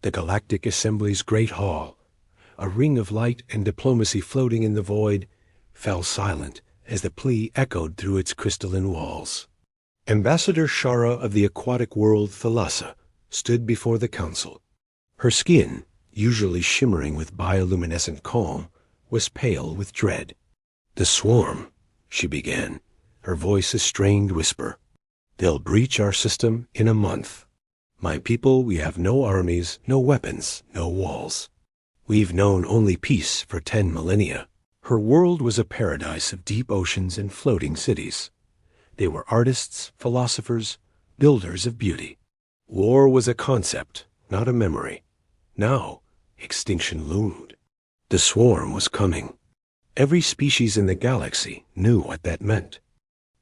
The Galactic Assembly's great hall, a ring of light and diplomacy floating in the void, fell silent as the plea echoed through its crystalline walls. Ambassador Shara of the aquatic world Thalassa stood before the council. Her skin, usually shimmering with bioluminescent calm, was pale with dread. "The swarm," she began, her voice a strained whisper. "They'll breach our system in a month. My people, we have no armies, no weapons, no walls. We've known only peace for 10 millennia. Her world was a paradise of deep oceans and floating cities. They were artists, philosophers, builders of beauty. War was a concept, not a memory. Now, extinction loomed. The swarm was coming. Every species in the galaxy knew what that meant.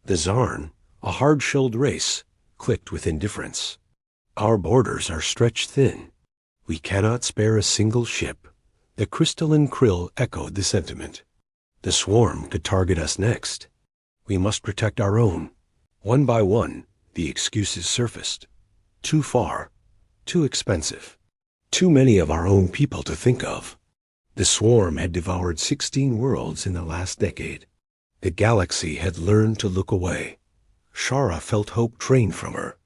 The Zarn, a hard-shelled race, clicked with indifference. Our borders are stretched thin. We cannot spare a single ship. The crystalline krill echoed the sentiment. The swarm could target us next. We must protect our own. One by one, the excuses surfaced. Too far. Too expensive. Too many of our own people to think of. The swarm had devoured 16 worlds in the last decade. The galaxy had learned to look away. Shara felt hope drained from her.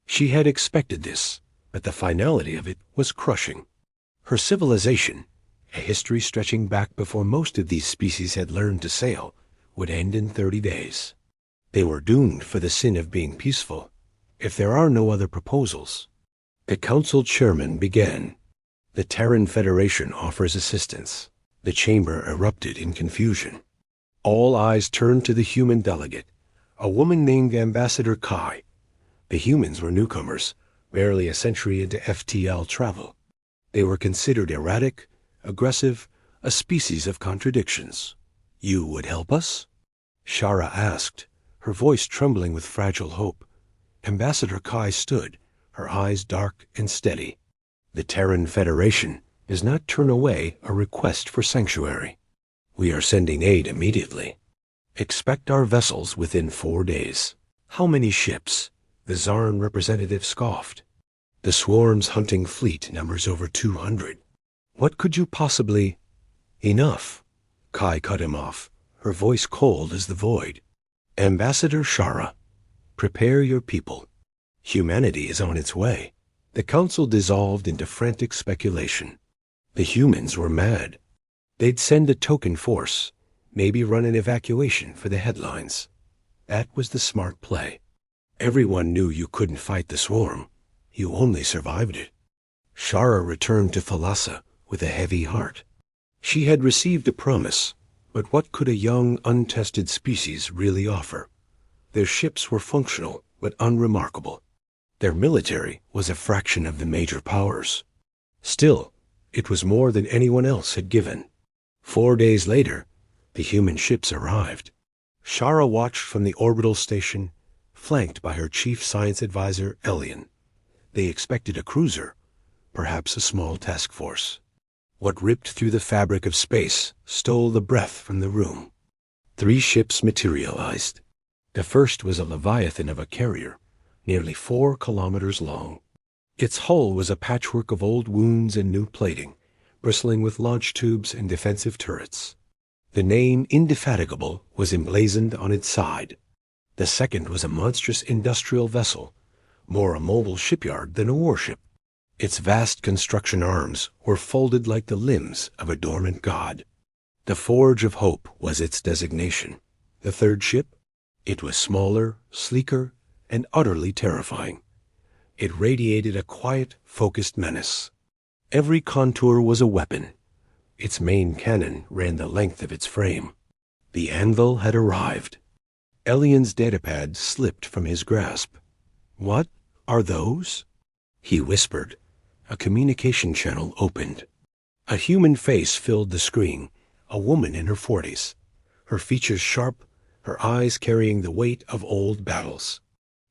She had expected this, but the finality of it was crushing. Her civilization, a history stretching back before most of these species had learned to sail, would end in 30 days. They were doomed for the sin of being peaceful, if there are no other proposals. The council chairman began. The Terran Federation offers assistance. The chamber erupted in confusion. All eyes turned to the human delegate, a woman named Ambassador Kai. The humans were newcomers, barely a century into FTL travel. They were considered erratic, aggressive, a species of contradictions. "You would help us?" Shara asked, her voice trembling with fragile hope. Ambassador Kai stood, her eyes dark and steady. "The Terran Federation does not turn away a request for sanctuary. We are sending aid immediately. Expect our vessels within 4 days." "How many ships?" The Zarn representative scoffed. "The swarm's hunting fleet numbers over 200. What could you possibly—" "Enough." Kai cut him off, her voice cold as the void. "Ambassador Shara, prepare your people. Humanity is on its way." The council dissolved into frantic speculation. The humans were mad. They'd send a token force, maybe run an evacuation for the headlines. That was the smart play. Everyone knew you couldn't fight the swarm. You only survived it. Shara returned to Thalassa with a heavy heart. She had received a promise, but what could a young, untested species really offer? Their ships were functional, but unremarkable. Their military was a fraction of the major powers. Still, it was more than anyone else had given. 4 days later, the human ships arrived. Shara watched from the orbital station, flanked by her chief science advisor, Elian. They expected a cruiser, perhaps a small task force. What ripped through the fabric of space stole the breath from the room. 3 ships materialized. The first was a leviathan of a carrier, nearly 4 kilometers long. Its hull was a patchwork of old wounds and new plating, bristling with launch tubes and defensive turrets. The name Indefatigable was emblazoned on its side. The second was a monstrous industrial vessel, more a mobile shipyard than a warship. Its vast construction arms were folded like the limbs of a dormant god. The Forge of Hope was its designation. The third ship? It was smaller, sleeker, and utterly terrifying. It radiated a quiet, focused menace. Every contour was a weapon. Its main cannon ran the length of its frame. The anvil had arrived. Elian's datapad slipped from his grasp. "What are those?" he whispered. A communication channel opened. A human face filled the screen, a woman in her 40s, her features sharp, her eyes carrying the weight of old battles.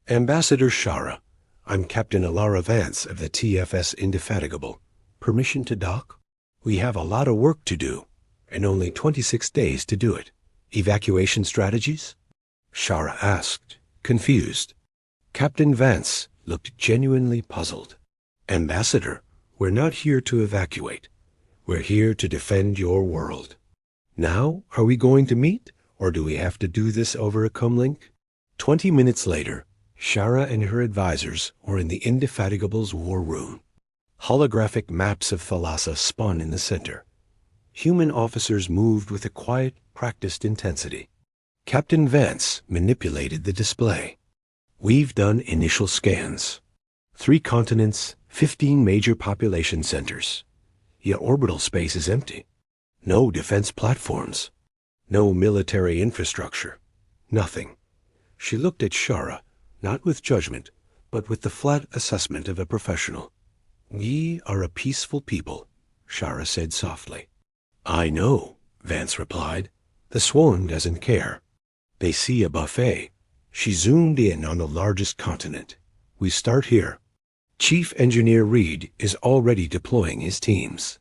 "Ambassador Shara, I'm Captain Alara Vance of the TFS Indefatigable. Permission to dock? We have a lot of work to do, and only 26 days to do it. Evacuation strategies?" Shara asked, confused. Captain Vance looked genuinely puzzled. "Ambassador, We're not here to evacuate. We're here to defend your world. Now, are we going to meet, or do we have to do this over a comlink? 20 minutes later, Shara and her advisors were in the Indefatigable's war room. Holographic maps of Thalassa spun in the center. Human officers moved with a quiet, practiced intensity. Captain Vance manipulated the display. We've done initial scans. 3 continents, 15 major population centers. Yet orbital space is empty. No defense platforms. No military infrastructure. Nothing. She looked at Shara, not with judgment, but with the flat assessment of a professional. We are a peaceful people, Shara said softly. I know, Vance replied. The swarm doesn't care. They see a buffet. She zoomed in on the largest continent. We start here. Chief Engineer Reed is already deploying his teams.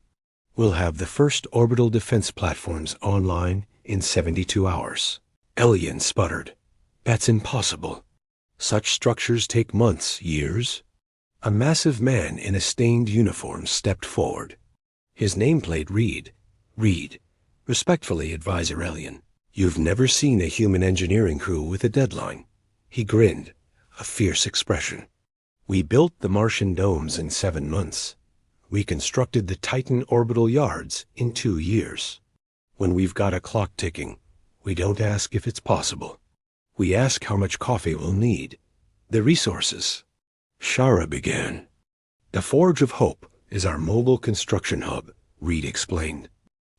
We'll have the first orbital defense platforms online in 72 hours. Elian sputtered. That's impossible. Such structures take months, years. A massive man in a stained uniform stepped forward. His nameplate read, Reed, respectfully Advisor Elian. You've never seen a human engineering crew with a deadline. He grinned, a fierce expression. We built the Martian domes in 7 months. We constructed the Titan orbital yards in 2 years. When we've got a clock ticking, we don't ask if it's possible. We ask how much coffee we'll need. The resources. Shara began. The Forge of Hope is our mobile construction hub, Reed explained.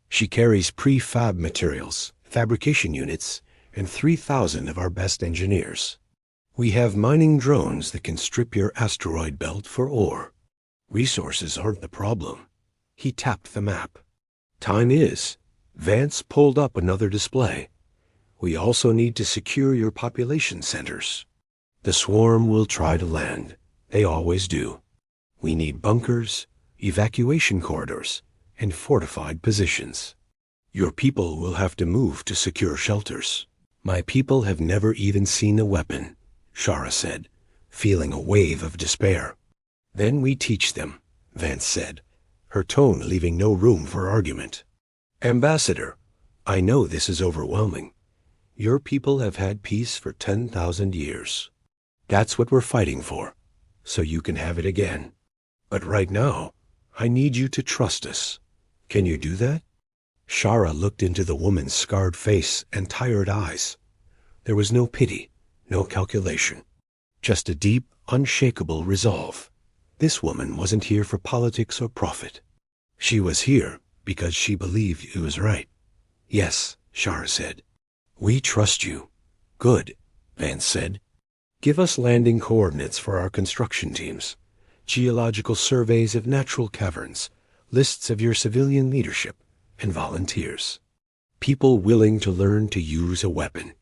She carries prefab materials, fabrication units, and 3,000 of our best engineers. We have mining drones that can strip your asteroid belt for ore. Resources aren't the problem. He tapped the map. Time is. Vance pulled up another display. We also need to secure your population centers. The swarm will try to land. They always do. We need bunkers, evacuation corridors, and fortified positions. Your people will have to move to secure shelters. My people have never even seen a weapon, Shara said, feeling a wave of despair. Then we teach them, Vance said, her tone leaving no room for argument. Ambassador, I know this is overwhelming. Your people have had peace for 10,000 years. That's what we're fighting for, so you can have it again. But right now, I need you to trust us. Can you do that? Shara looked into the woman's scarred face and tired eyes. There was no pity, no calculation, just a deep, unshakable resolve. This woman wasn't here for politics or profit. She was here because she believed it was right. Yes, Shara said. We trust you. Good, Vance said. Give us landing coordinates for our construction teams, geological surveys of natural caverns, lists of your civilian leadership, and volunteers. People willing to learn to use a weapon.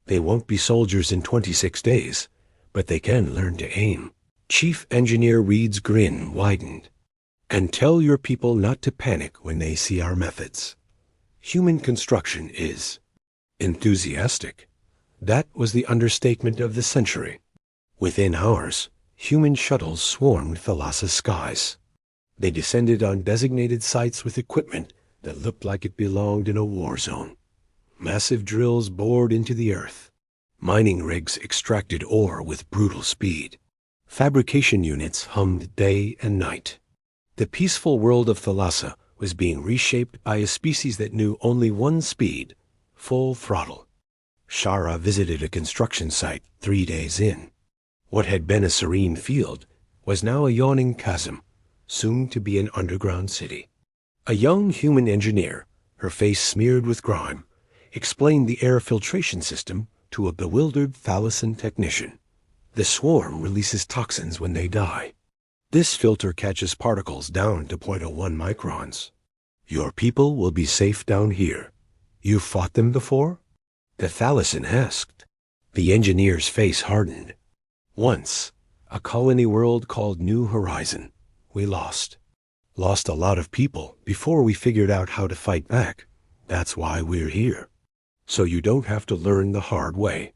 They won't be soldiers in 26 days, but they can learn to aim. Chief Engineer Reed's grin widened. And tell your people not to panic when they see our methods. Human construction is enthusiastic. That was the understatement of the century. Within hours, human shuttles swarmed Thalassa's skies. They descended on designated sites with equipment that looked like it belonged in a war zone. Massive drills bored into the earth. Mining rigs extracted ore with brutal speed. Fabrication units hummed day and night. The peaceful world of Thalassa was being reshaped by a species that knew only one speed, full throttle. Shara visited a construction site 3 days in. What had been a serene field was now a yawning chasm, soon to be an underground city. A young human engineer, her face smeared with grime, explained the air filtration system to a bewildered Thalassan technician. The swarm releases toxins when they die. This filter catches particles down to 0.01 microns. Your people will be safe down here. You've fought them before? The Thalassan asked. The engineer's face hardened. Once, a colony world called New Horizon. We lost. Lost a lot of people before we figured out how to fight back. That's why we're here. So you don't have to learn the hard way.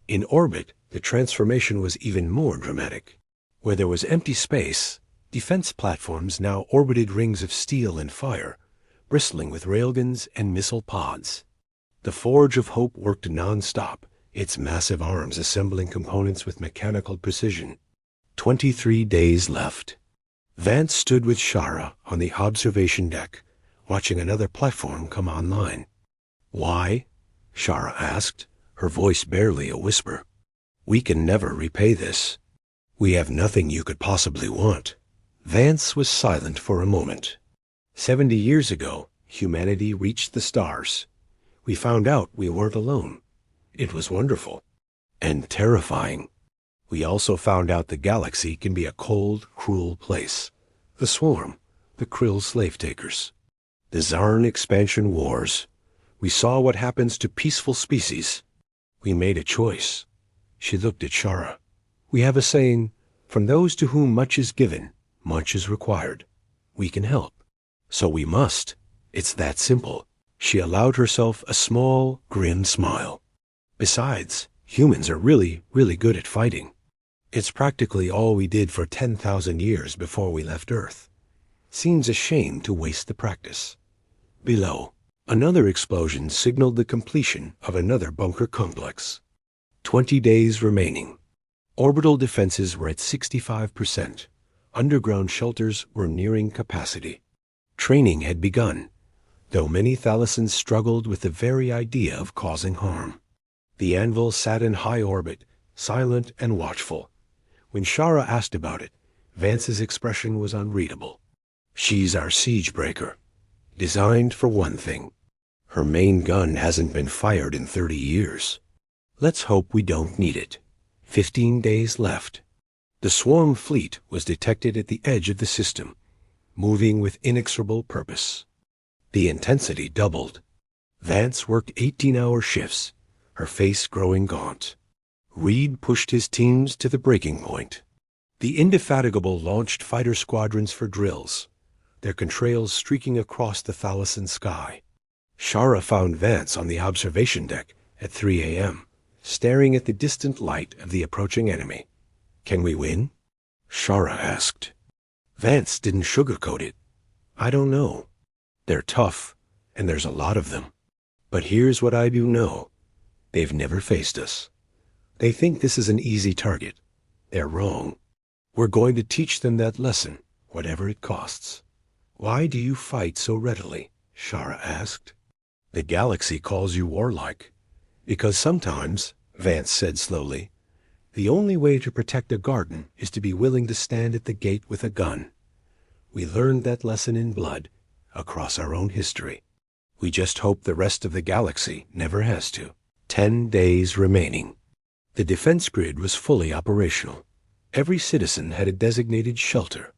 In orbit, the transformation was even more dramatic. Where there was empty space, Defense platforms now orbited rings of steel and fire, bristling with railguns and missile pods. The Forge of Hope worked non-stop, its massive arms assembling components with mechanical precision. 23 days left. Vance stood with Shara on the observation deck, watching another platform come online. "Why?" Shara asked, her voice barely a whisper. "We can never repay this. We have nothing you could possibly want." Vance was silent for a moment. 70 years ago, humanity reached the stars. We found out we weren't alone. It was wonderful. And terrifying. We also found out the galaxy can be a cold, cruel place. The Swarm, the Krill slave takers. The Zarn expansion wars. We saw what happens to peaceful species. We made a choice. She looked at Shara. We have a saying, from those to whom much is given, much is required. We can help. So we must. It's that simple. She allowed herself a small, grim smile. Besides, humans are really, really good at fighting. It's practically all we did for 10,000 years before we left Earth. Seems a shame to waste the practice. Below, another explosion signaled the completion of another bunker complex. 20 days remaining. Orbital defenses were at 65%. Underground shelters were nearing capacity. Training had begun, though many Thalassans struggled with the very idea of causing harm. The Anvil sat in high orbit, silent and watchful. When Shara asked about it, Vance's expression was unreadable. "She's our siege breaker. Designed for one thing. Her main gun hasn't been fired in 30 years. Let's hope we don't need it." 15 days left. The Swarm fleet was detected at the edge of the system, moving with inexorable purpose. The intensity doubled. Vance worked 18-hour shifts, her face growing gaunt. Reed pushed his teams to the breaking point. The Indefatigable launched fighter squadrons for drills, their contrails streaking across the Thalassan sky. Shara found Vance on the observation deck at 3 a.m., staring at the distant light of the approaching enemy. "Can we win?" Shara asked. Vance didn't sugarcoat it. "I don't know. They're tough, and there's a lot of them. But here's what I do know. They've never faced us. They think this is an easy target. They're wrong. We're going to teach them that lesson, whatever it costs." "Why do you fight so readily?" Shara asked. "The galaxy calls you warlike. Because sometimes," Vance said slowly, "the only way to protect a garden is to be willing to stand at the gate with a gun. We learned that lesson in blood, across our own history. We just hope the rest of the galaxy never has to." 10 days remaining. The defense grid was fully operational. Every citizen had a designated shelter.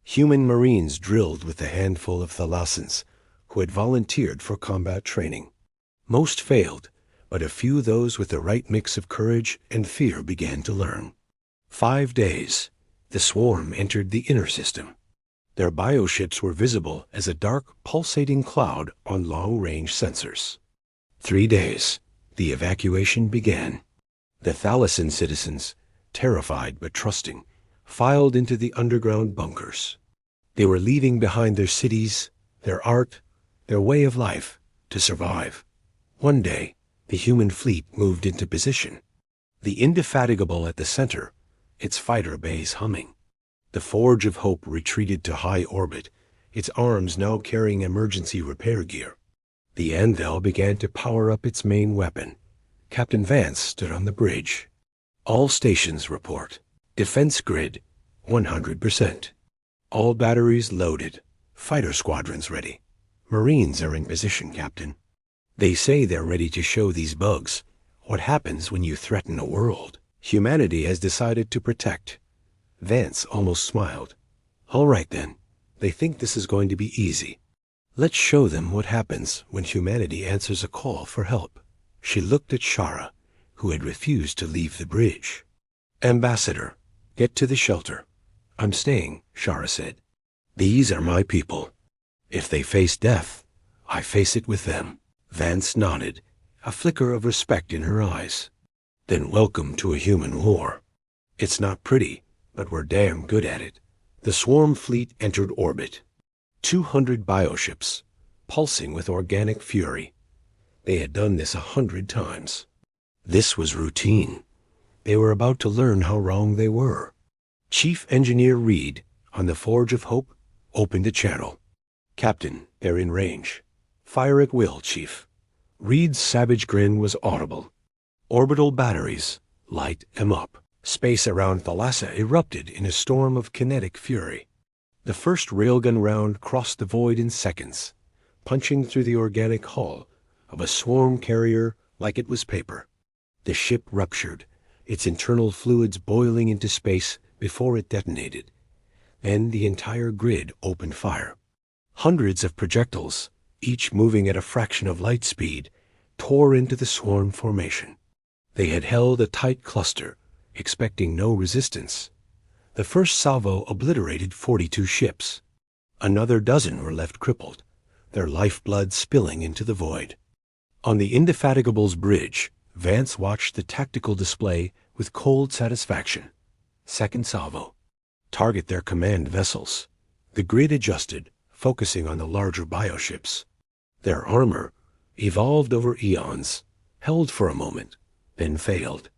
Human Marines drilled with a handful of Thalassans who had volunteered for combat training. Most failed, but a few those with the right mix of courage and fear began to learn. 5 days. The Swarm entered the inner system. Their bioships were visible as a dark, pulsating cloud on long-range sensors. 3 days. The evacuation began. The Thalassan citizens, terrified but trusting, filed into the underground bunkers. They were leaving behind their cities, their art, their way of life, to survive. One day, the human fleet moved into position. The Indefatigable at the center, its fighter bays humming. The Forge of Hope retreated to high orbit, its arms now carrying emergency repair gear. The Anvil began to power up its main weapon. Captain Vance stood on the bridge. "All stations report. Defense grid, 100%. All batteries loaded. Fighter squadrons ready. Marines are in position, Captain. They say they're ready to show these bugs what happens when you threaten a world humanity has decided to protect." Vance almost smiled. "All right then. They think this is going to be easy. Let's show them what happens when humanity answers a call for help." She looked at Shara, who had refused to leave the bridge. "Ambassador, get to the shelter." "I'm staying," Shara said. "These are my people. If they face death, I face it with them." Vance nodded, a flicker of respect in her eyes. "Then welcome to a human war. It's not pretty, but we're damn good at it. The swarm fleet entered orbit. 200 bioships, pulsing with organic fury. They had done this 100 times. This was routine. They were about to learn how wrong they were. Chief Engineer Reed, on the Forge of Hope, opened the channel. "Captain, they're in range. Fire at will, Chief." Reed's savage grin was audible. "Orbital batteries, light 'em up." Space around Thalassa erupted in a storm of kinetic fury. The first railgun round crossed the void in seconds, punching through the organic hull of a swarm carrier like it was paper. The ship ruptured, its internal fluids boiling into space before it detonated. Then the entire grid opened fire. Hundreds of projectiles, each moving at a fraction of light speed, tore into the swarm formation. They had held a tight cluster, expecting no resistance. The first salvo obliterated 42 ships. Another dozen were left crippled, their lifeblood spilling into the void. On the Indefatigable's bridge, Vance watched the tactical display with cold satisfaction. Second salvo. Target their command vessels. The grid adjusted, focusing on the larger bioships. Their armor, evolved over eons, held for a moment, then failed.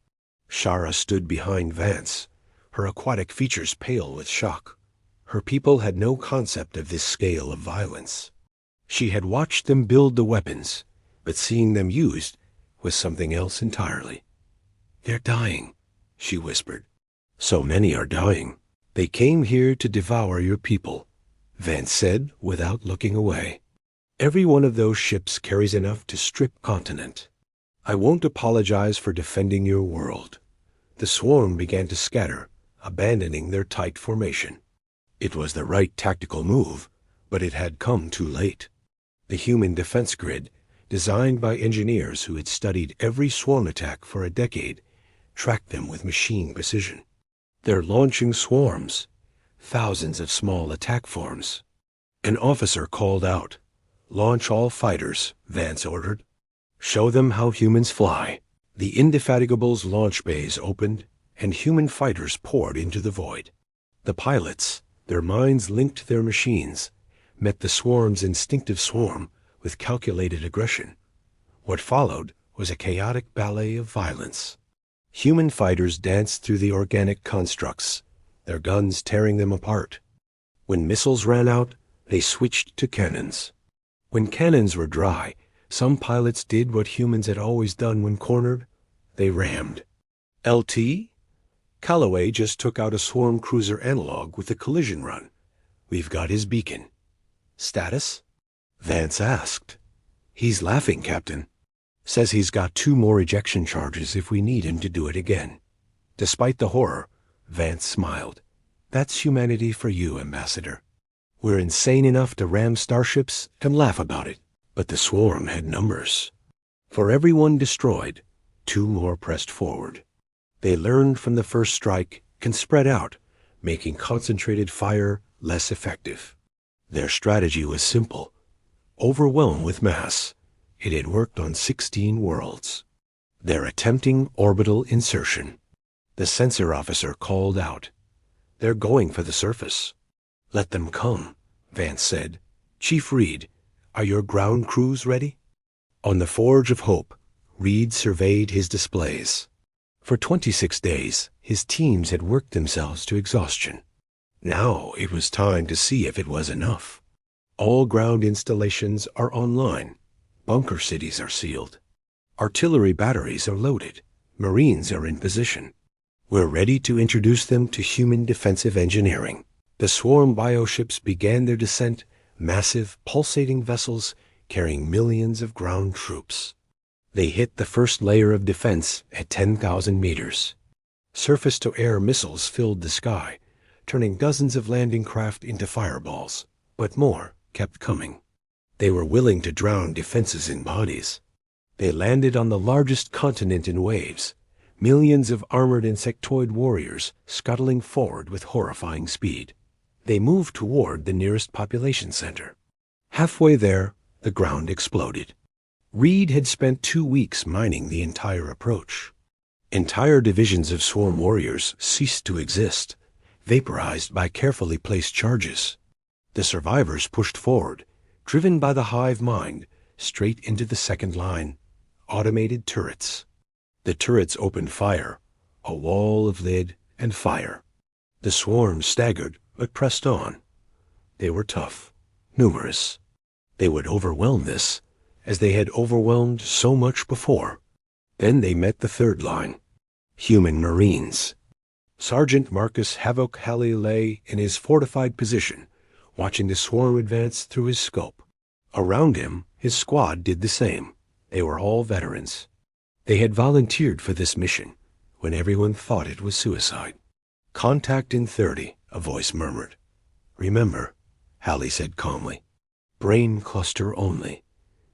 Shara stood behind Vance, her aquatic features pale with shock. Her people had no concept of this scale of violence. She had watched them build the weapons, but seeing them used was something else entirely. "They're dying," she whispered. "So many are dying. They came here to devour your people," Vance said without looking away. "Every one of those ships carries enough to strip continent. I won't apologize for defending your world." The swarm began to scatter, abandoning their tight formation. It was the right tactical move, but it had come too late. The human defense grid, designed by engineers who had studied every swarm attack for a decade, tracked them with machine precision. They're launching swarms, thousands of small attack forms. An officer called out. "Launch all fighters," Vance ordered. "Show them how humans fly." The Indefatigable's launch bays opened, and human fighters poured into the void. The pilots, their minds linked to their machines, met the swarm's instinctive swarm with calculated aggression. What followed was a chaotic ballet of violence. Human fighters danced through the organic constructs, their guns tearing them apart. When missiles ran out, they switched to cannons. When cannons were dry, some pilots did what humans had always done when cornered. They rammed. "LT? Calloway just took out a swarm cruiser analog with a collision run. We've got his beacon." "Status?" Vance asked. "He's laughing, Captain. Says he's got 2 more ejection charges if we need him to do it again." Despite the horror, Vance smiled. "That's humanity for you, Ambassador. We're insane enough to ram starships and laugh about it." But the swarm had numbers. For every one destroyed, 2 more pressed forward. They learned from the first strike and spread out, making concentrated fire less effective. Their strategy was simple. Overwhelm with mass. It had worked on 16 worlds. "They're attempting orbital insertion." The sensor officer called out. "They're going for the surface." "Let them come," Vance said. "Chief Reed, are your ground crews ready?" On the Forge of Hope, Reed surveyed his displays. For 26 days, his teams had worked themselves to exhaustion. Now it was time to see if it was enough. All ground installations are online. Bunker cities are sealed. Artillery batteries are loaded. Marines are in position. We're ready to introduce them to human defensive engineering. The swarm bioships began their descent, massive, pulsating vessels carrying millions of ground troops. They hit the first layer of defense at 10,000 meters. Surface-to-air missiles filled the sky, turning dozens of landing craft into fireballs. But more kept coming. They were willing to drown defenses in bodies. They landed on the largest continent in waves, millions of armored insectoid warriors scuttling forward with horrifying speed. They moved toward the nearest population center. Halfway there, the ground exploded. Reed had spent 2 weeks mining the entire approach. Entire divisions of swarm warriors ceased to exist, vaporized by carefully placed charges. The survivors pushed forward, driven by the hive mind, straight into the second line, automated turrets. The turrets opened fire, a wall of lead and fire. The swarm staggered, but pressed on. They were tough, numerous. They would overwhelm this, as they had overwhelmed so much before. Then they met the third line, human Marines. Sergeant Marcus Havoc Halley lay in his fortified position, watching the swarm advance through his scope. Around him, his squad did the same. They were all veterans. They had volunteered for this mission when everyone thought it was suicide. "Contact in 30, a voice murmured. "Remember," Halley said calmly, "brain cluster only,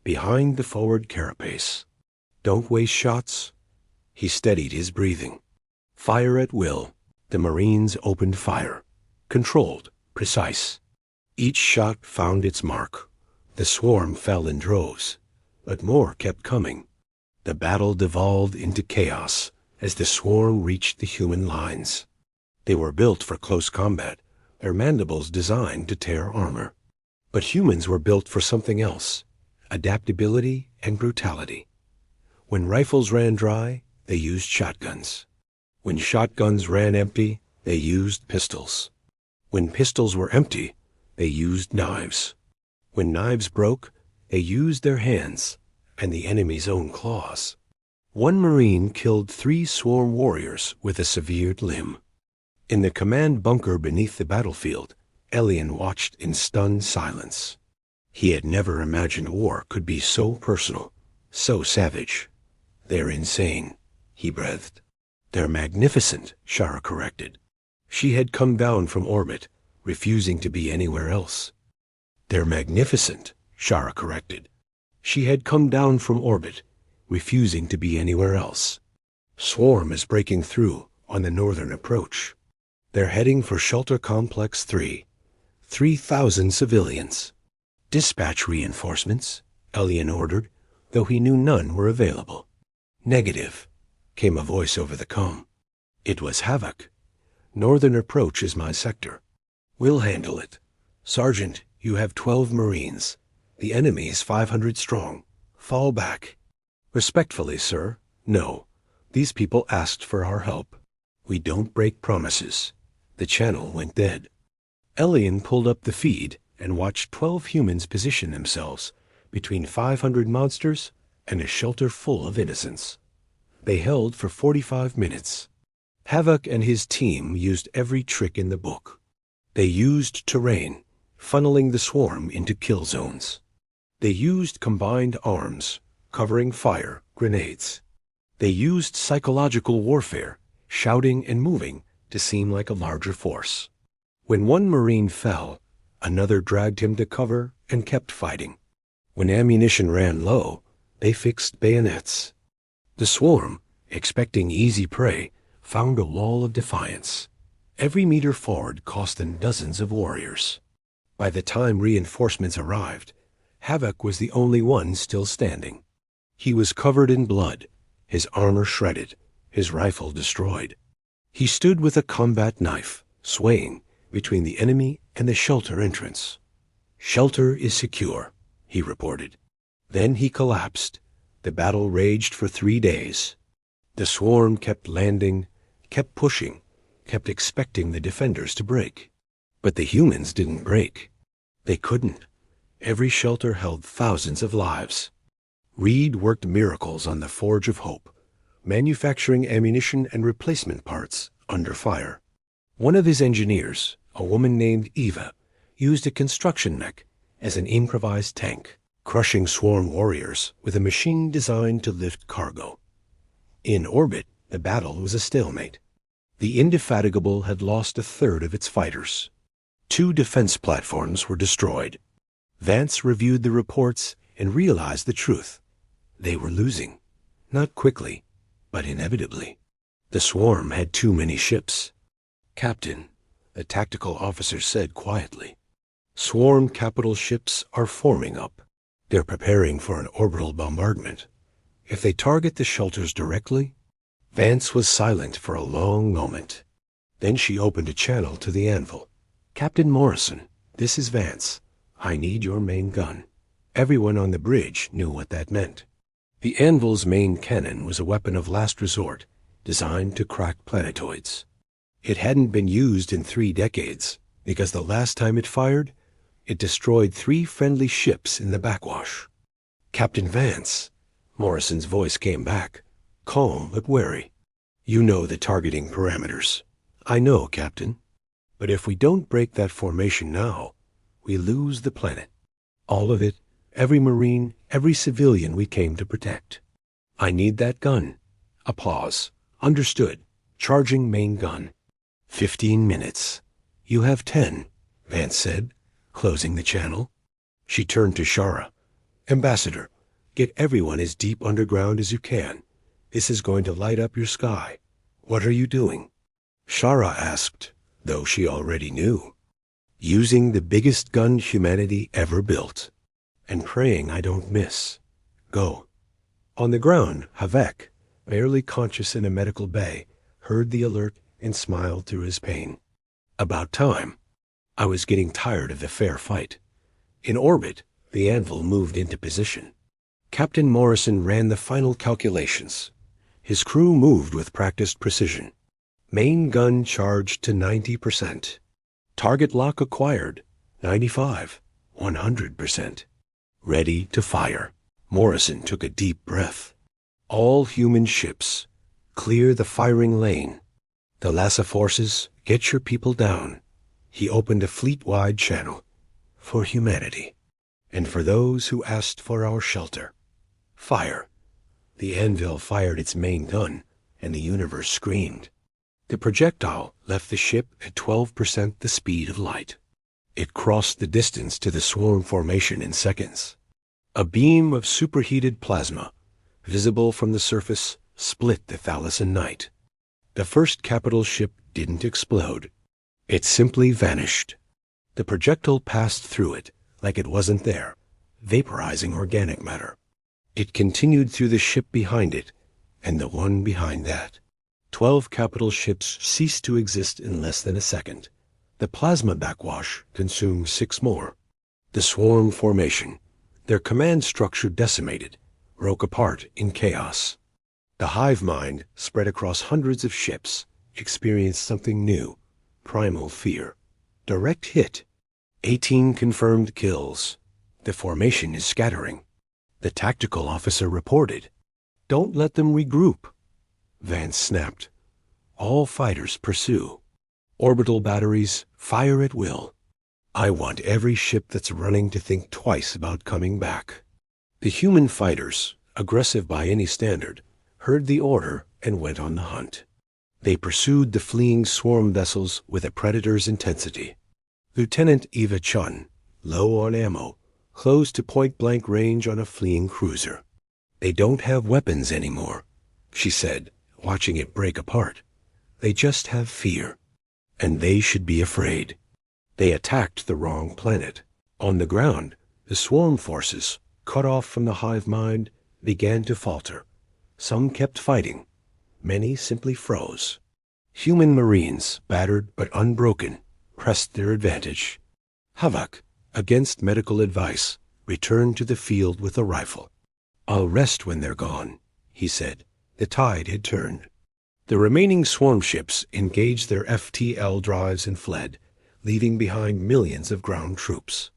behind the forward carapace. Don't waste shots." He steadied his breathing. Fire at will. The Marines opened fire. Controlled, precise. Each shot found its mark. The swarm fell in droves, but more kept coming. The battle devolved into chaos as the swarm reached the human lines. They were built for close combat, their mandibles designed to tear armor. But humans were built for something else, adaptability and brutality. When rifles ran dry, they used shotguns. When shotguns ran empty, they used pistols. When pistols were empty, they used knives. When knives broke, they used their hands and the enemy's own claws. One Marine killed 3 swarm warriors with a severed limb. In the command bunker beneath the battlefield, Elian watched in stunned silence. He had never imagined war could be so personal, so savage. "They're insane," he breathed. "They're magnificent," Shara corrected. She had come down from orbit, refusing to be anywhere else. "They're magnificent," Shara corrected. She had come down from orbit, refusing to be anywhere else. "Swarm is breaking through on the northern approach. They're heading for Shelter Complex 3. 3,000 civilians. Dispatch reinforcements," Elian ordered, though he knew none were available. "Negative," came a voice over the comm. It was Havoc. "Northern approach is my sector. We'll handle it. Sergeant, you have 12 Marines. The enemy is 500 strong. Fall back." "Respectfully, sir, no. These people asked for our help. We don't break promises." The channel went dead. Elian pulled up the feed and watched 12 humans position themselves between 500 monsters and a shelter full of innocents. They held for 45 minutes. Havoc and his team used every trick in the book. They used terrain, funneling the swarm into kill zones. They used combined arms, covering fire, grenades. They used psychological warfare, shouting and moving to seem like a larger force. When one Marine fell, another dragged him to cover and kept fighting. When ammunition ran low, they fixed bayonets. The swarm, expecting easy prey, found a wall of defiance. Every meter forward cost them dozens of warriors. By the time reinforcements arrived, Havoc was the only one still standing. He was covered in blood, his armor shredded, his rifle destroyed. He stood with a combat knife, swaying between the enemy and the shelter entrance. "Shelter is secure," he reported. Then he collapsed. The battle raged for 3 days. The swarm kept landing, kept pushing, kept expecting the defenders to break. But the humans didn't break. They couldn't. Every shelter held thousands of lives. Reed worked miracles on the Forge of Hope, manufacturing ammunition and replacement parts under fire. One of his engineers, a woman named Eva, used a construction mech as an improvised tank, crushing swarm warriors with a machine designed to lift cargo. In orbit, the battle was a stalemate. The Indefatigable had lost a third of its fighters. 2 defense platforms were destroyed. Vance reviewed the reports and realized the truth. They were losing. Not quickly, but inevitably. The swarm had too many ships. "Captain," the tactical officer said quietly, "swarm capital ships are forming up. They're preparing for an orbital bombardment. If they target the shelters directly..." Vance was silent for a long moment. Then she opened a channel to the anvil. "Captain Morrison, this is Vance. I need your main gun." Everyone on the bridge knew what that meant. The anvil's main cannon was a weapon of last resort, designed to crack planetoids. It hadn't been used in 3 decades, because the last time it fired, it destroyed 3 friendly ships in the backwash. "Captain Vance," Morrison's voice came back, calm but wary. "You know the targeting parameters." "I know, Captain. But if we don't break that formation now, we lose the planet. All of it, every Marine, every civilian we came to protect. I need that gun." A pause. "Understood. Charging main gun." 15 minutes. "You have 10, Vance said, closing the channel. She turned to Shara. "Ambassador, get everyone as deep underground as you can. This is going to light up your sky. What are you doing?" Shara asked, though she already knew. "Using the biggest gun humanity ever built. And praying I don't miss. Go." On the ground, HFY, barely conscious in a medical bay, heard the alert and smiled through his pain. "About time. I was getting tired of the fair fight." In orbit, the anvil moved into position. Captain Morrison ran the final calculations. His crew moved with practiced precision. Main gun charged to 90%. Target lock acquired, 95, 100%. Ready to fire. Morrison took a deep breath. "All human ships, clear the firing lane. Thalassa forces, get your people down." He opened a fleet-wide channel. "For humanity. And for those who asked for our shelter. Fire." The anvil fired its main gun, and the universe screamed. The projectile left the ship at 12% the speed of light. It crossed the distance to the swarm formation in seconds. A beam of superheated plasma, visible from the surface, split the Thalassa night. The first capital ship didn't explode. It simply vanished. The projectile passed through it like it wasn't there, vaporizing organic matter. It continued through the ship behind it, and the one behind that. 12 capital ships ceased to exist in less than a second. The plasma backwash consumed 6 more. The swarm formation, their command structure decimated, broke apart in chaos. The hive mind, spread across hundreds of ships, experienced something new, primal fear. Direct hit. 18 confirmed kills. The formation is scattering. The tactical officer reported. "Don't let them regroup." Vance snapped. "All fighters pursue. Orbital batteries, fire at will. I want every ship that's running to think twice about coming back." The human fighters, aggressive by any standard, heard the order and went on the hunt. They pursued the fleeing swarm vessels with a predator's intensity. Lieutenant Eva Chun, low on ammo, close to point-blank range on a fleeing cruiser. "They don't have weapons anymore," she said, watching it break apart. "They just have fear. And they should be afraid. They attacked the wrong planet." On the ground, the swarm forces, cut off from the hive mind, began to falter. Some kept fighting. Many simply froze. Human Marines, battered but unbroken, pressed their advantage. HFY, against medical advice, returned to the field with a rifle. "I'll rest when they're gone," he said. The tide had turned. The remaining swarm ships engaged their FTL drives and fled, leaving behind millions of ground troops.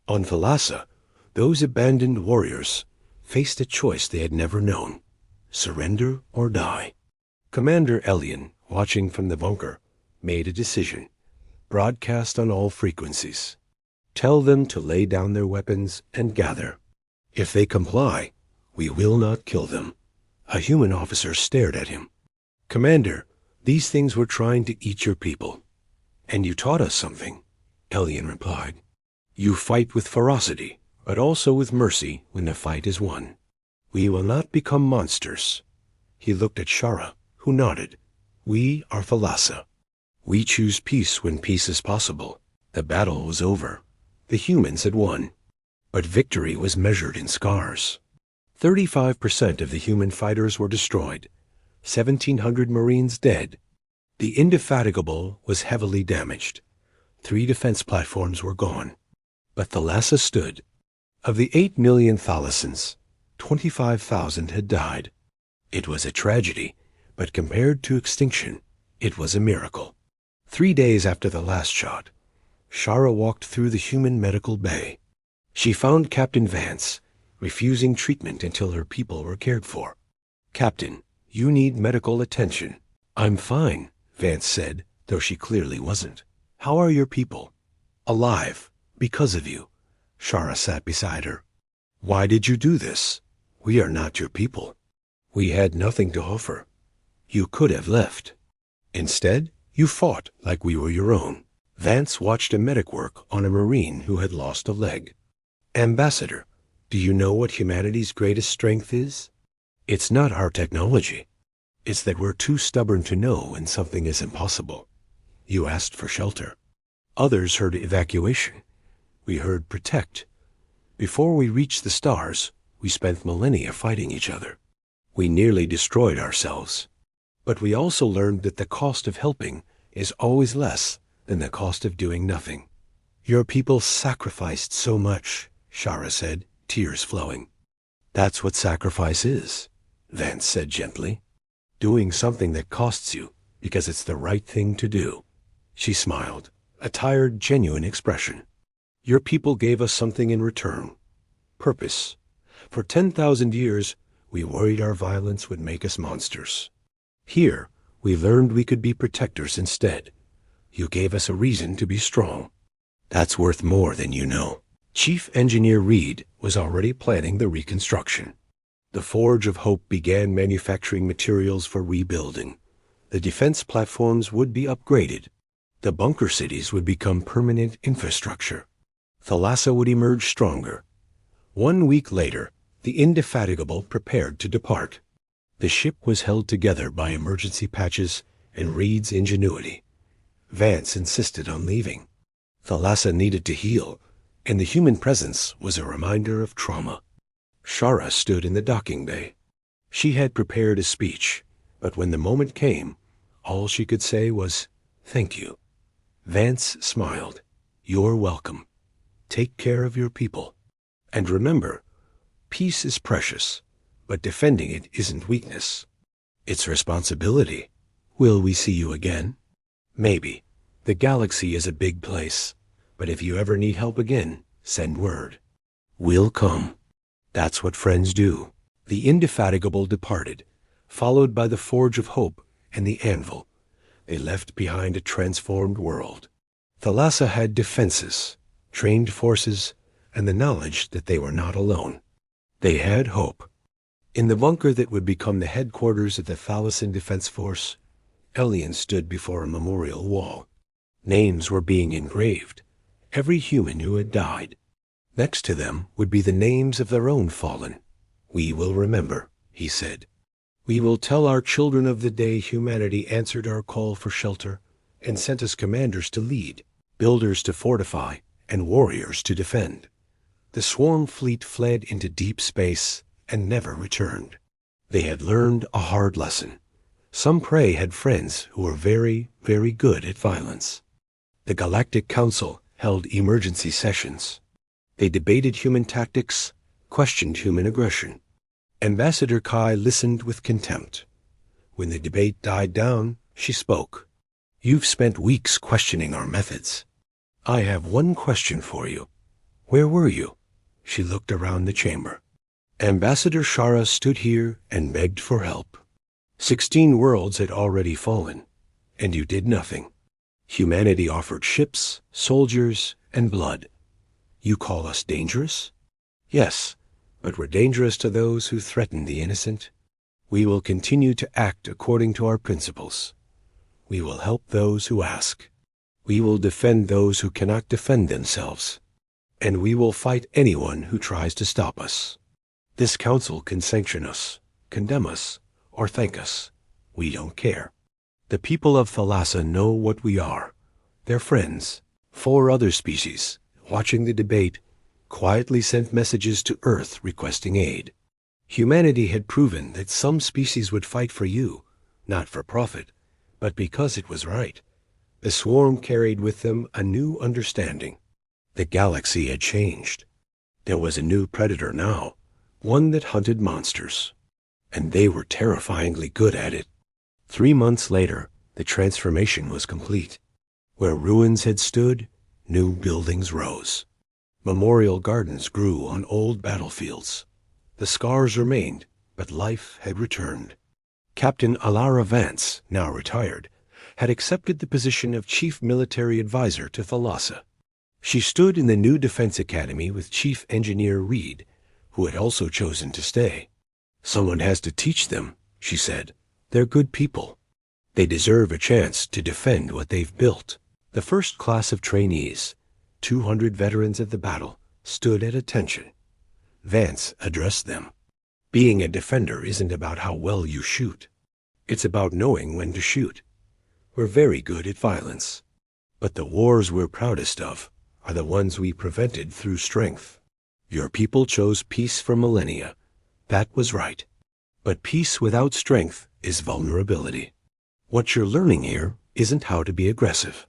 On Thalassa, those abandoned warriors faced a choice they had never known: surrender or die. Commander Elian, watching from the bunker, made a decision, broadcast on all frequencies. "Tell them to lay down their weapons and gather. If they comply, we will not kill them." A human officer stared at him. "Commander, these things were trying to eat your people." "And you taught us something," Elian replied. "You fight with ferocity, but also with mercy when the fight is won. We will not become monsters." He looked at Shara, who nodded. "We are Thalassa. We choose peace when peace is possible." The battle was over. The humans had won. But victory was measured in scars. 35% of the human fighters were destroyed, 1,700 Marines dead. The Indefatigable was heavily damaged. 3 defense platforms were gone. But Thalassa stood. Of the 8 million Thalassans, 25,000 had died. It was a tragedy, but compared to extinction, it was a miracle. 3 days after the last shot, Shara walked through the human medical bay. She found Captain Vance, refusing treatment until her people were cared for. "Captain, you need medical attention." "I'm fine," Vance said, though she clearly wasn't. "How are your people?" "Alive, because of you." Shara sat beside her. "Why did you do this? We are not your people. We had nothing to offer. You could have left. Instead, you fought like we were your own." Vance watched a medic work on a Marine who had lost a leg. "Ambassador, do you know what humanity's greatest strength is? It's not our technology. It's that we're too stubborn to know when something is impossible. You asked for shelter. Others heard evacuation. We heard protect. Before we reached the stars, we spent millennia fighting each other. We nearly destroyed ourselves. But we also learned that the cost of helping is always less than the cost of doing nothing. Your people sacrificed so much," Shara said, tears flowing. "That's what sacrifice is," Vance said gently. "Doing something that costs you because it's the right thing to do." She smiled, a tired, genuine expression. "Your people gave us something in return. Purpose. For 10,000 years, we worried our violence would make us monsters. Here, we learned we could be protectors instead. You gave us a reason to be strong. That's worth more than you know." Chief Engineer Reed was already planning the reconstruction. The Forge of Hope began manufacturing materials for rebuilding. The defense platforms would be upgraded. The bunker cities would become permanent infrastructure. Thalassa would emerge stronger. 1 week later, the Indefatigable prepared to depart. The ship was held together by emergency patches and Reed's ingenuity. Vance insisted on leaving. Thalassa needed to heal, and the human presence was a reminder of trauma. Shara stood in the docking bay. She had prepared a speech, but when the moment came, all she could say was, "Thank you." Vance smiled. "You're welcome. Take care of your people. And remember, peace is precious, but defending it isn't weakness. It's responsibility. Will we see you again? Maybe. The galaxy is a big place, but if you ever need help again, send word. We'll come." That's what friends do. The Indefatigable departed, followed by the Forge of Hope and the Anvil. They left behind a transformed world. Thalassa had defenses, trained forces, and the knowledge that they were not alone. They had hope. In the bunker that would become the headquarters of the Thalassan Defense Force, Elian stood before a memorial wall. Names were being engraved, every human who had died. Next to them would be the names of their own fallen. "We will remember," he said. "We will tell our children of the day humanity answered our call for shelter and sent us commanders to lead, builders to fortify, and warriors to defend. The swarm fleet fled into deep space and never returned. They had learned a hard lesson. Some prey had friends who were very, very good at violence. The Galactic Council held emergency sessions. They debated human tactics, questioned human aggression. Ambassador Kai listened with contempt. When the debate died down, she spoke. "You've spent weeks questioning our methods. I have one question for you. Where were you?" She looked around the chamber. Ambassador Shara stood here and begged for help. 16 worlds had already fallen, and you did nothing. Humanity offered ships, soldiers, and blood. You call us dangerous? Yes, but we're dangerous to those who threaten the innocent. We will continue to act according to our principles. We will help those who ask. We will defend those who cannot defend themselves. And we will fight anyone who tries to stop us. This council can sanction us, condemn us, or thank us. We don't care. The people of Thalassa know what we are. Their friends, 4 other species, watching the debate, quietly sent messages to Earth requesting aid. Humanity had proven that some species would fight for you, not for profit, But because it was right, the swarm carried with them a new understanding. The galaxy had changed. There was a new predator now, one that hunted monsters. And they were terrifyingly good at it. 3 months later, the transformation was complete. Where ruins had stood, new buildings rose. Memorial gardens grew on old battlefields. The scars remained, but life had returned. Captain Alara Vance, now retired, had accepted the position of Chief Military Advisor to Thalassa. She stood in the new Defense Academy with Chief Engineer Reed, who had also chosen to stay. "Someone has to teach them," she said. "They're good people. They deserve a chance to defend what they've built." The first class of trainees, 200 veterans of the battle, stood at attention. Vance addressed them. "Being a defender isn't about how well you shoot. It's about knowing when to shoot. We're very good at violence. But the wars we're proudest of are the ones we prevented through strength. Your people chose peace for millennia. That was right. But peace without strength is vulnerability. What you're learning here isn't how to be aggressive.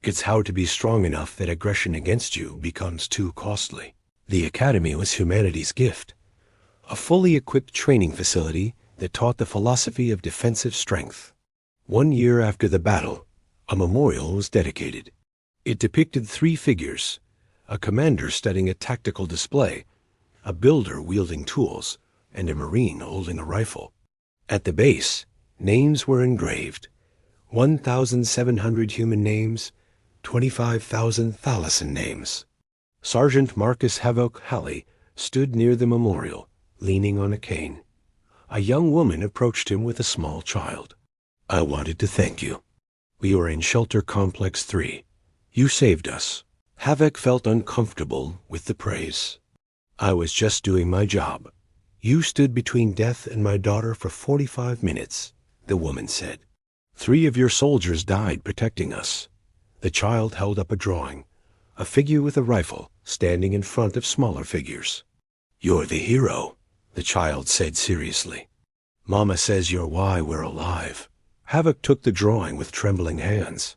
It's how to be strong enough that aggression against you becomes too costly." The academy was humanity's gift, a fully equipped training facility that taught the philosophy of defensive strength. 1 year after the battle, a memorial was dedicated. It depicted 3 figures: a commander studying a tactical display, a builder wielding tools, and a Marine holding a rifle. At the base, names were engraved: 1,700 human names, 25,000 Thalassan names. Sergeant Marcus Havoc Halley stood near the memorial, leaning on a cane. A young woman approached him with a small child. "I wanted to thank you. We were in Shelter Complex 3. You saved us." Havoc felt uncomfortable with the praise. "I was just doing my job. You stood between death and my daughter for 45 minutes, the woman said. 3 of your soldiers died protecting us." The child held up a drawing, a figure with a rifle standing in front of smaller figures. "You're the hero," the child said seriously. "Mama says you're why we're alive." Havoc took the drawing with trembling hands.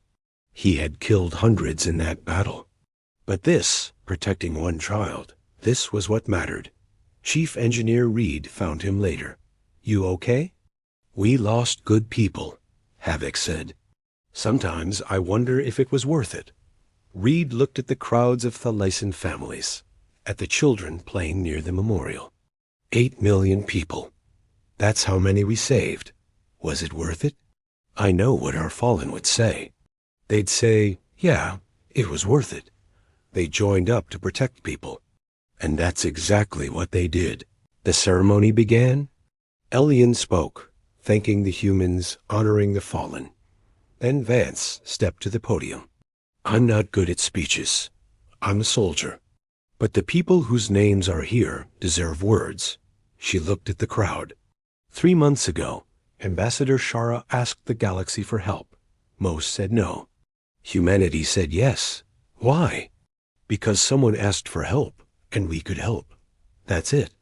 He had killed hundreds in that battle. But this, protecting one child, this was what mattered. Chief Engineer Reed found him later. "You okay?" "We lost good people," Havoc said. "Sometimes I wonder if it was worth it." Reed looked at the crowds of Thalassan families, at the children playing near the memorial. 8 million people. That's how many we saved. Was it worth it? I know what our fallen would say. They'd say, yeah, it was worth it. They joined up to protect people. And that's exactly what they did. The ceremony began. Elian spoke, thanking the humans, honoring the fallen. Then Vance stepped to the podium. "I'm not good at speeches. I'm a soldier. But the people whose names are here deserve words." She looked at the crowd. 3 months ago, Ambassador Shara asked the galaxy for help. Most said no. Humanity said yes. Why? Because someone asked for help, and we could help. That's it.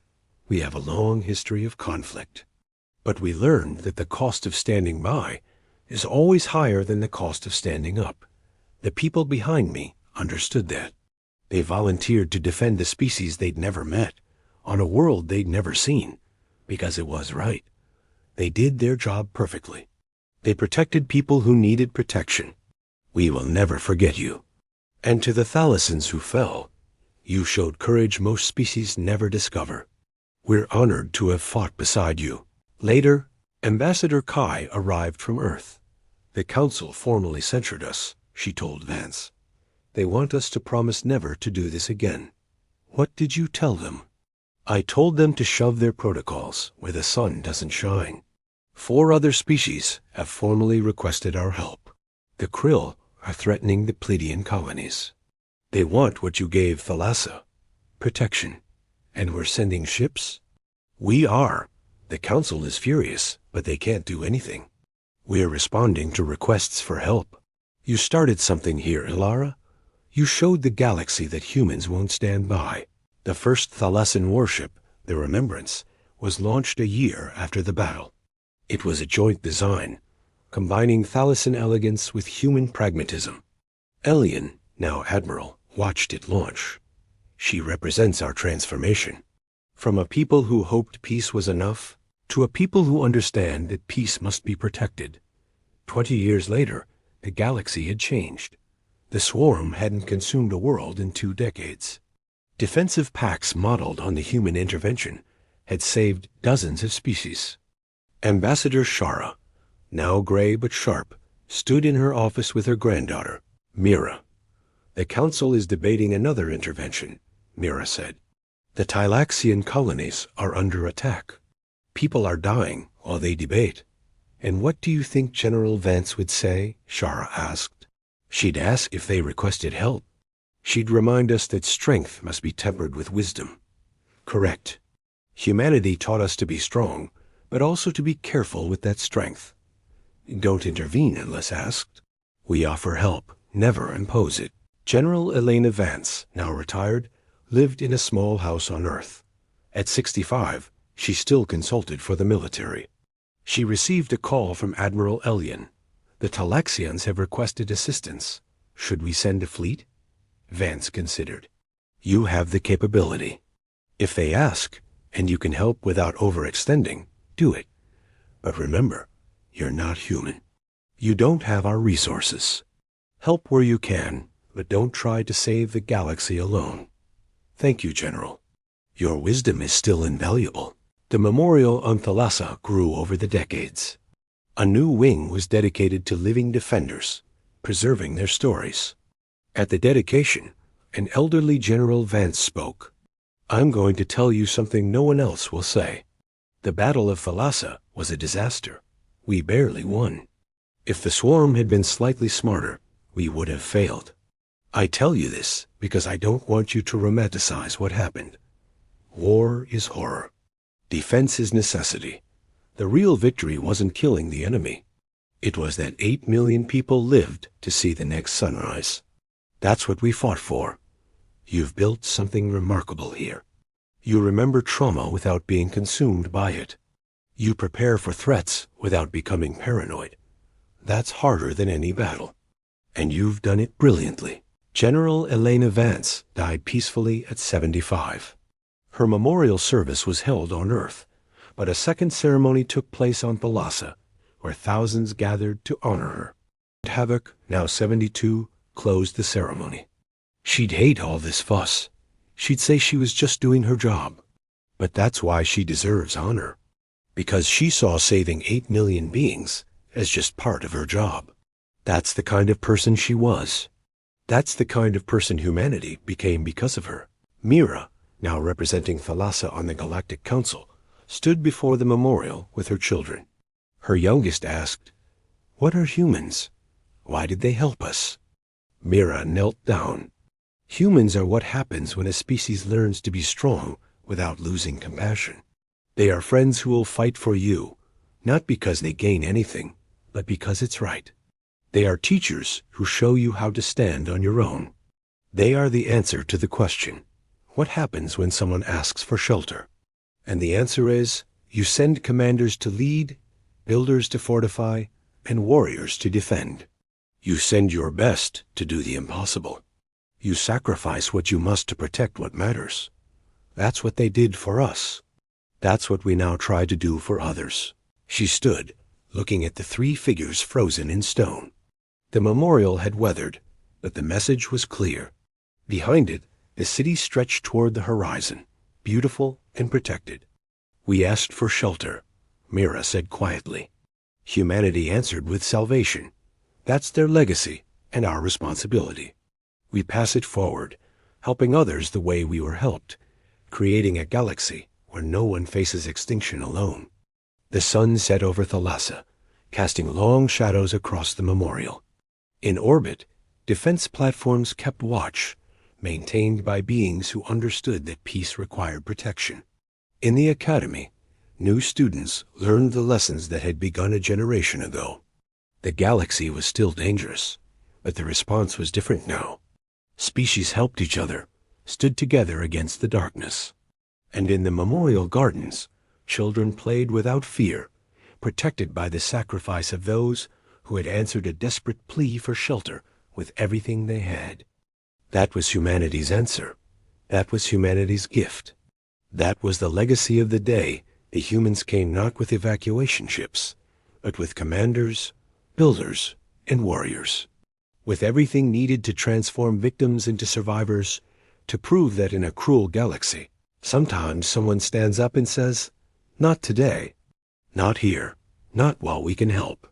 We have a long history of conflict. But we learned that the cost of standing by is always higher than the cost of standing up. The people behind me understood that. They volunteered to defend the species they'd never met, on a world they'd never seen, because it was right. They did their job perfectly. They protected people who needed protection. We will never forget you. And to the Thalassans who fell, you showed courage most species never discover. We're honored to have fought beside you. Later, Ambassador Kai arrived from Earth. The Council formally censured us, she told Vance. They want us to promise never to do this again. What did you tell them? I told them to shove their protocols where the sun doesn't shine. 4 other species have formally requested our help. The Krill are threatening the Pleiadian colonies. They want what you gave Thalassa, protection. And we're sending ships? We are. The Council is furious, but they can't do anything. We're responding to requests for help. You started something here, Ilara. You showed the galaxy that humans won't stand by. The first Thalassan warship, the Remembrance, was launched a year after the battle. It was a joint design. combining Thalassan elegance with human pragmatism. Elian, now Admiral, watched it launch. She represents our transformation. From a people who hoped peace was enough, to a people who understand that peace must be protected. 20 years later, the galaxy had changed. The swarm hadn't consumed a world in 2 decades. Defensive pacts modeled on the human intervention had saved dozens of species. Ambassador Shara, now gray but sharp, stood in her office with her granddaughter, Mira. The council is debating another intervention, Mira said. The Thylaxian colonies are under attack. People are dying while they debate. And what do you think General Vance would say? Shara asked. She'd ask if they requested help. She'd remind us that strength must be tempered with wisdom. Correct. Humanity taught us to be strong, but also to be careful with that strength. Don't intervene unless asked. We offer help, never impose it. General Elena Vance, now retired, lived in a small house on Earth. At 65, she still consulted for the military. She received a call from Admiral Elian. The Thylaxians have requested assistance. Should we send a fleet? Vance considered. You have the capability. If they ask, and you can help without overextending, do it. But remember, you're not human. You don't have our resources. Help where you can, but don't try to save the galaxy alone. Thank you, General. Your wisdom is still invaluable. The memorial on Thalassa grew over the decades. A new wing was dedicated to living defenders, preserving their stories. At the dedication, an elderly General Vance spoke. I'm going to tell you something no one else will say. The Battle of Thalassa was a disaster. We barely won. If the swarm had been slightly smarter, we would have failed. I tell you this because I don't want you to romanticize what happened. War is horror. Defense is necessity. The real victory wasn't killing the enemy. It was that 8 million people lived to see the next sunrise. That's what we fought for. You've built something remarkable here. You remember trauma without being consumed by it. You prepare for threats without becoming paranoid. That's harder than any battle. And you've done it brilliantly. General Elena Vance died peacefully at 75. Her memorial service was held on Earth, but a second ceremony took place on Thalassa, where thousands gathered to honor her. Havoc, now 72, closed the ceremony. She'd hate all this fuss. She'd say she was just doing her job. But that's why she deserves honor. Because she saw saving 8 million beings as just part of her job. That's the kind of person she was. That's the kind of person humanity became because of her. Mira, now representing Thalassa on the Galactic Council, stood before the memorial with her children. Her youngest asked, "What are humans? Why did they help us?" Mira knelt down. Humans are what happens when a species learns to be strong without losing compassion. They are friends who will fight for you, not because they gain anything, but because it's right. They are teachers who show you how to stand on your own. They are the answer to the question, what happens when someone asks for shelter? And the answer is, you send commanders to lead, builders to fortify, and warriors to defend. You send your best to do the impossible. You sacrifice what you must to protect what matters. That's what they did for us. That's what we now try to do for others. She stood, looking at the 3 figures frozen in stone. The memorial had weathered, but the message was clear. Behind it, the city stretched toward the horizon, beautiful and protected. We asked for shelter, Mira said quietly. Humanity answered with salvation. That's their legacy and our responsibility. We pass it forward, helping others the way we were helped, creating a galaxy where no one faces extinction alone. The sun set over Thalassa, casting long shadows across the memorial. In orbit, defense platforms kept watch, maintained by beings who understood that peace required protection. In the academy, new students learned the lessons that had begun a generation ago. The galaxy was still dangerous, but the response was different now. Species helped each other, stood together against the darkness. And in the memorial gardens, children played without fear, protected by the sacrifice of those who had answered a desperate plea for shelter with everything they had. That was humanity's answer. That was humanity's gift. That was the legacy of the day the humans came not with evacuation ships, but with commanders, builders, and warriors. With everything needed to transform victims into survivors, to prove that in a cruel galaxy, sometimes someone stands up and says, "Not today. Not here. Not while we can help."